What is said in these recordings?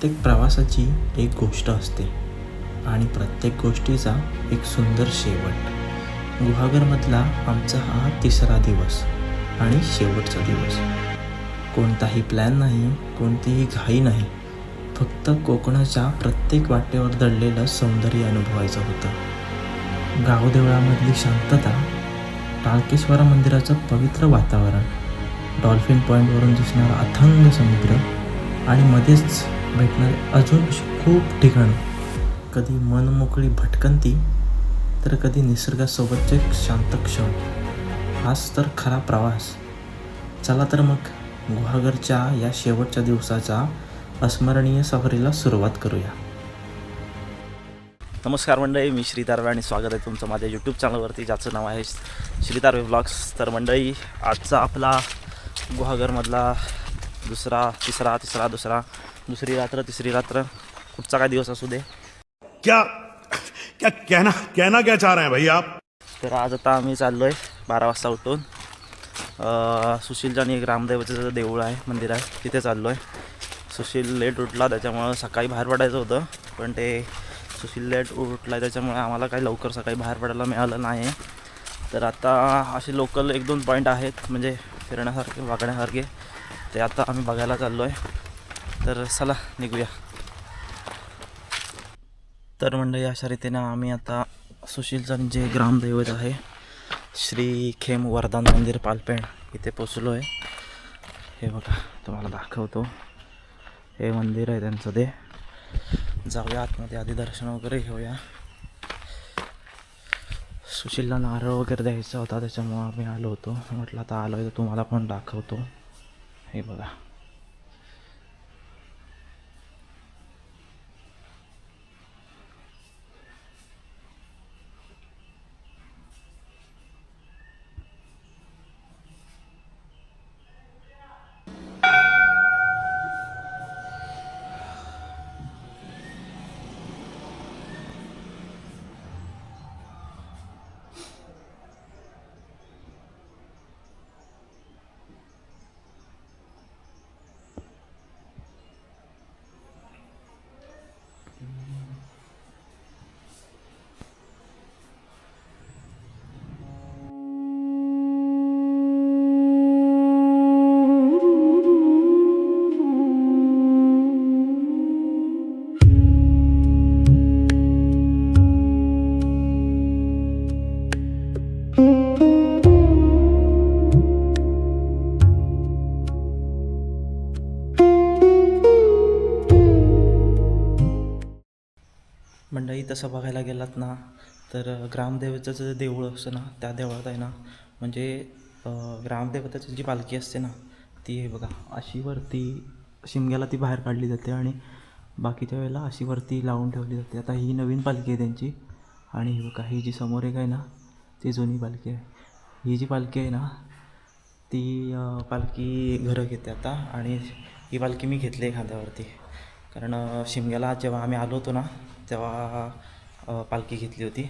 प्रत्येक प्रवासाची एक गोष्ट असते आणि प्रत्येक गोष्टीचा एक सुंदर शेवट. गुहागरमधला आमचा हा तिसरा दिवस आणि शेवटचा दिवस. कोणताही प्लॅन नाही, कोणतीही घाई नाही, फक्त कोकणाच्या प्रत्येक वाटेवर दडलेलं सौंदर्य अनुभवायचं होतं. गावदेवळामधली शांतता, टाळकेश्वर मंदिराचं पवित्र वातावरण, डॉल्फिन पॉईंटवरून दिसणारा अथांग समुद्र आणि मध्येच भेटणारे अजून अशी खूप ठिकाणं. कधी मनमोकळी भटकंती तर कधी निसर्गासोबतचे शांत क्षण. हाच तर खरा प्रवास. चला तर मग गुहागरच्या या शेवटच्या दिवसाच्या अस्मरणीय सफरीला सुरुवात करूया. नमस्कार मंडळी, मी श्री तारवे आणि स्वागत आहे तुमचं माझ्या यूट्यूब चॅनलवरती, ज्याचं नाव आहे श्री तारवे व्लॉग्स. तर मंडळी, आजचा आपला गुहागरमधला दुसरी रात्र तिसरी रात्र कुठचा काय दिवस असू दे, क्या क्या कहना क्या चाह रहे हैं भाई आप? तर आज आता आम्ही चाललो आहे 12 वाजता उठून सुशीलच्या आणि एक रामदेवाचं देऊळ आहे, मंदिर आहे, तिथे चाललो आहे. सुशील लेट उठला त्याच्यामुळं सकाळी बाहेर पडायचं होतं, पण ते सुशील लेट उठला त्याच्यामुळे आम्हाला काही लवकर सकाळी बाहेर पडायला मिळालं नाही. तर आता असे लोकल 1-2 पॉईंट आहेत म्हणजे फिरण्यासारखे वागण्यासारखे, ते आता आम्ही बघायला चाललो आहे. तर चला निघूया. तर मंडळी, अशा रीतीनं आम्ही आता सुशीलचं जे ग्रामदैवत आहे श्री खेम वरदान मंदिर पालपेण इथे पोचलो आहे. हे बघा, तुम्हाला दाखवतो, हे मंदिर आहे त्यांचं. ते जाऊया आतमध्ये, आधी दर्शन वगैरे घेऊया. सुशीलला नारळ वगैरे द्यायचा होता त्याच्यामुळं आम्ही आलो होतो. म्हटलं आता आलो आहे तर तुम्हाला पण दाखवतो. हे बघा, मंडळी, तसं बघायला गेलात ना तर ग्रामदेवतेचं जे देऊळ असतं ना, त्या देवळात आहे ना, म्हणजे ग्रामदेवतेची जी पालखी असते ना, ती आहे बघा अशी वरती शिमग्याला ती बाहेर काढली जाते आणि बाकीच्या वेळेला अशी वरती लावून ठेवली जाते. आता ही नवीन पालखी आहे त्यांची, आणि ही बघा, ही जी समोर एक आहे ना, ती जुनी पालखी आहे. ही जी पालखी आहे ना, ती पालखी घरं घेते आता, आणि ही पालखी मी घेतली आहे खांद्यावरती, कारण शिमग्याला जेव्हा आम्ही आलो होतो ना तेव्हा पालखी घेतली होती.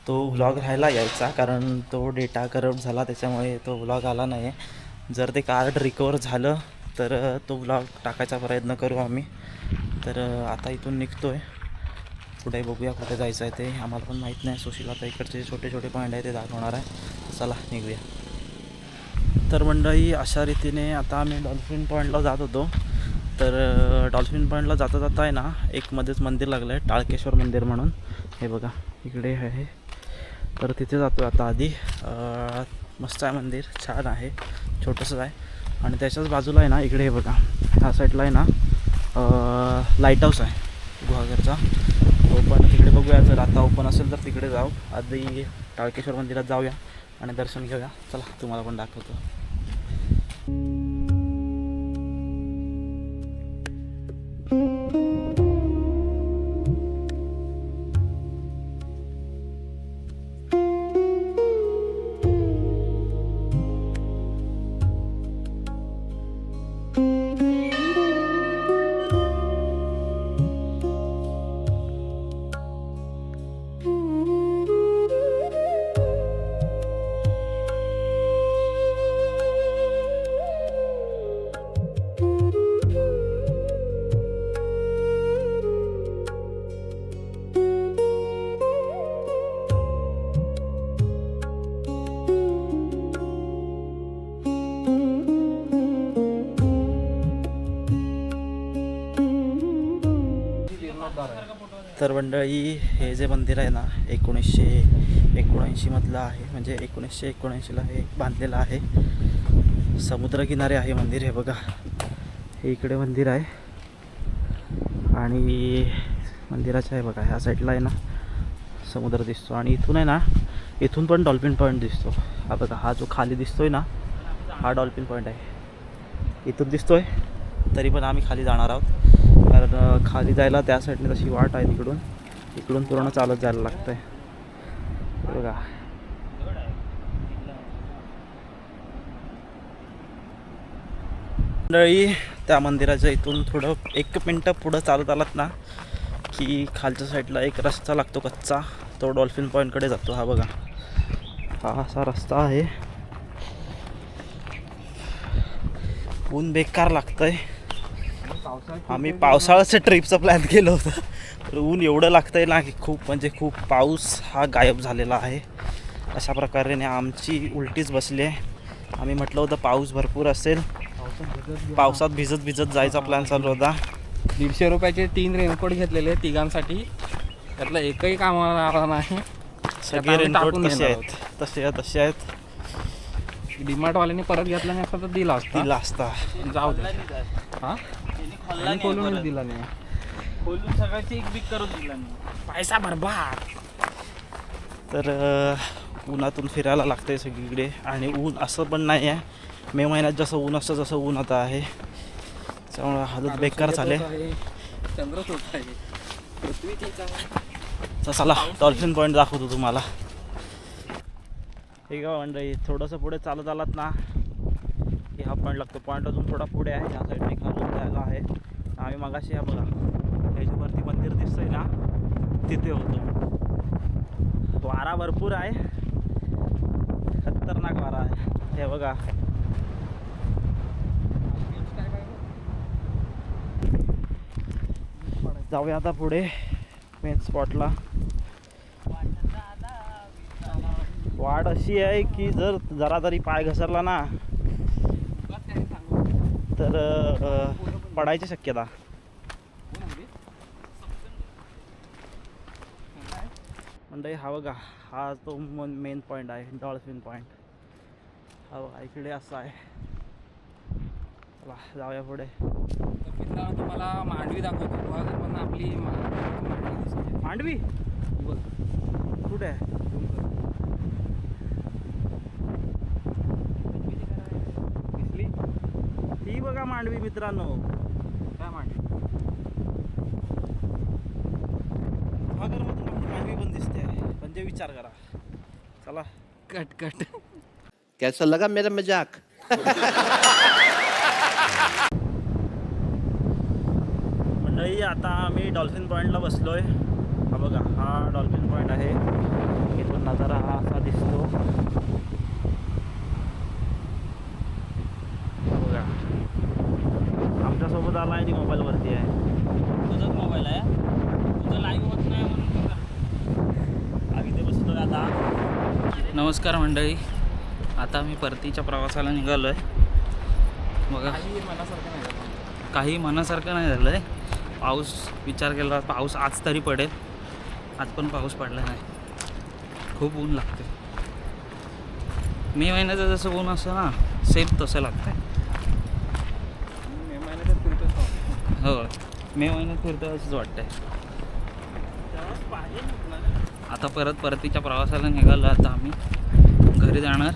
तो व्लॉग राहायला यायचा, कारण तो डेटा करप्ट झाला त्याच्यामुळे तो व्लॉग आला नाही. जर ते कार्ड रिकवर झालं तर तो व्लॉग टाकायचा प्रयत्न करू आम्ही. तर आता इथून निघतो आहे, पुढे बघूया कुठे जायचं आहे ते आम्हाला पण माहीत नाही. सुशील आता इकडचे छोटे छोटे पॉईंट आहे ते दाखवणार आहे. चला निघूया. तर मंडळी, अशा रीतीने आता आम्ही डॉल्फिन पॉईंटला जात होतो. तर डॉल्फिन पॉईंटला जाता जाता आहे ना, एक मध्येच मंदिर लागलं आहे, टाळकेश्वर मंदिर म्हणून. हे बघा इकडे आहे, तर तिथे जातो आता. आधी मस्त आहे मंदिर, छान आहे, छोटंसं आहे. आणि त्याच्याच बाजूला आहे ना, इकडे हे बघा, ह्या साईडला आहे ना लाईट हाऊस आहे गुहागरचा, तो पण तिकडे बघूया. जर आता ओपन असेल तर तिकडे जाऊ. आधी टाळकेश्वर मंदिरात जाऊया आणि दर्शन घेऊया. चला तुम्हाला पण दाखवतो. तर मंडळी हे जे मंदिर आहे ना 1979 मधलं आहे, म्हणजे 1979ला हे बांधलेलं आहे. समुद्रकिनारे आहे मंदिर. हे बघा, हे इकडे मंदिर आहे आणि मंदिराच्या आहे बघा ह्या साईडला आहे ना समुद्र दिसतो आणि इथून आहे ना, इथून पण डॉल्फिन पॉईंट दिसतो. हा बघा, हा जो खाली दिसतोय ना हा डॉल्फिन पॉईंट आहे. इथून दिसतोय, तरी पण आम्ही खाली जाणार आहोत कारण खाली जायला त्या साईडने तशी वाट आहे. इकडून पूर्ण चालत जायला लागतं आहे. बघा, मंडळी त्या मंदिराच्या इथून थोडं 1 मिनटं पुढं चालत आलात ना की खालच्या साईडला एक रस्ता लागतो कच्चा, तो डॉल्फिन पॉईंटकडे जातो. हा बघा, हा असा रस्ता आहे. ऊन बेकार लागतंय. आम्ही पावसाळ्याचं ट्रिपचं प्लॅन केलं होतं, तर ऊन एवढं लागतंय ना की खूप म्हणजे खूप. पाऊस हा गायब झालेला आहे. अशा प्रकारे आमची उलटीच बसली आहे. आम्ही म्हटलं होतं पाऊस भरपूर असेल, पावसात भिजत जायचा प्लॅन चालू होता. 150 रुपयाचे 3 रेनकोट घेतलेले तिघांसाठी, त्यातला एकही कामाला आला नाही. सगळे रेनकोट तसे आहेत. डीमार्टवाल्याने परत घेतला नाही असता तर दिला असता. जाऊ दे. हां, खोलूनच दिला नाही. खोलून सगळ्याची एक बिक करून दिला नाही, पैसा बरबाद. तर उन्हातून फिरायला लागतंय सगळीकडे. आणि ऊन असं पण नाही आहे मे महिन्यात जसं ऊन असतं तसं ऊन आता आहे. त्यामुळे हालत बेकार झाले. चंद्र आहे, पृथ्वी तर चला डॉल्फिन पॉईंट दाखवतो तुम्हाला. हे का मंडळी, थोडंसं पुढे चालत आलात ना की हा पॉईंट लागतो. पॉईंट अजून थोडा पुढे आहे, ह्या साईडने खालून जायला आहे. आम्ही मगाशी ह्या बघा ह्याच्यावरती मंदिर दिसतंय ना, तिथे होतो. वारा भरपूर आहे, खतरनाक वारा आहे. हे बघा, जाऊया आता पुढे मेन स्पॉटला. वाट अशी आहे की जर जरा तरी पाय घसरला ना तर पडायची शक्यता. म्हणजे हा बघा, हा तो मेन पॉईंट आहे, डॉल्फिन पॉईंट. हा बघा इकडे असा आहे. चला जाऊया पुढे. तुम्हाला मांडवी दाखवतो. पण आपली मांडवी दिसते. मांडवी कुठे आहे? दिसली ती बघा मांडवी मित्रांनो. काय मांडवी? गुहागरमधून आपली मांडवी पण दिसते आहे. म्हणजे विचार करा. चला कट. कैसा लगा मेरा मजाक? मंडळी आता आम्ही डॉल्फिन पॉईंटला बसलोय. हा बघा, हा डॉल्फिन पॉईंट आहे. इथून नजारा हा असा दिसतो. हा बघा, आमच्यासोबत आला आहे ती मोबाईलवरती आहे. तुझाच मोबाईल आहे, तुझं लाईव्ह होत नाही म्हणून आम्ही ते बसलोय आता. नमस्कार मंडळी, आता मी परतीच्या प्रवासाला निघालो आहे. बघा, काही मनासारखं नाही झालं आहे. पाऊस विचार केला, पाऊस आज तरी पडेल. आज पण पाऊस पडला नाही. खूप ऊन लागते. मे महिन्याचं जसं ऊन असतं ना, सेम तसं लागतं आहे. मे महिन्यात फिरतो. हो, मे महिन्यात फिरतं असंच वाटतं आहे. आता परतीच्या प्रवासाला निघालो. आता आम्ही घरी जाणार,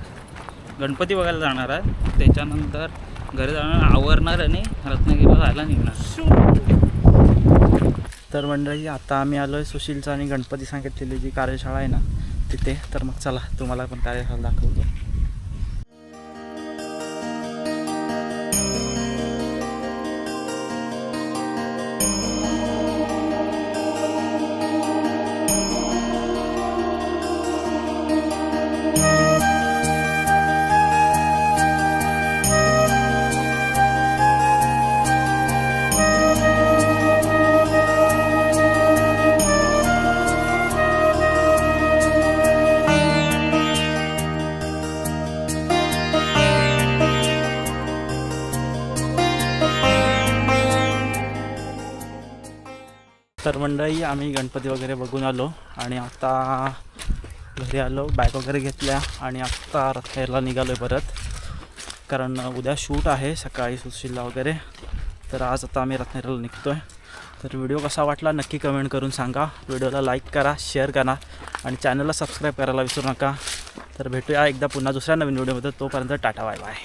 गणपती बघायला जाणार आहे. त्याच्यानंतर घरी जाणार, आवरणार आणि रत्नागिरीला जायला निघणार. तर मंडळी आता आम्ही आलो आहे सुशीलचा आणि गणपती सांगितलेली जी कार्यशाळा आहे ना तिथे. तर मग चला तुम्हाला पण कार्यशाळा दाखवतो. तर मंडळी आम्ही गणपती वगैरे बघून आलो आणि आता घरी आलो, बॅग वगैरे घेतल्या आणि आत्ता रत्नागिरीला निघालो आहे परत, कारण उद्या शूट आहे सकाळी सुशीलला वगैरे. तर आज आता आम्ही रत्नागिरीला निघतो आहे. तर व्हिडिओ कसा वाटला नक्की कमेंट करून सांगा. व्हिडिओला लाईक करा, शेअर करा आणि चॅनलला सबस्क्राईब करायला विसरू नका. तर भेटूया एकदा पुन्हा दुसऱ्या नवीन व्हिडिओमध्ये. तोपर्यंत टाटा, बाय बाय.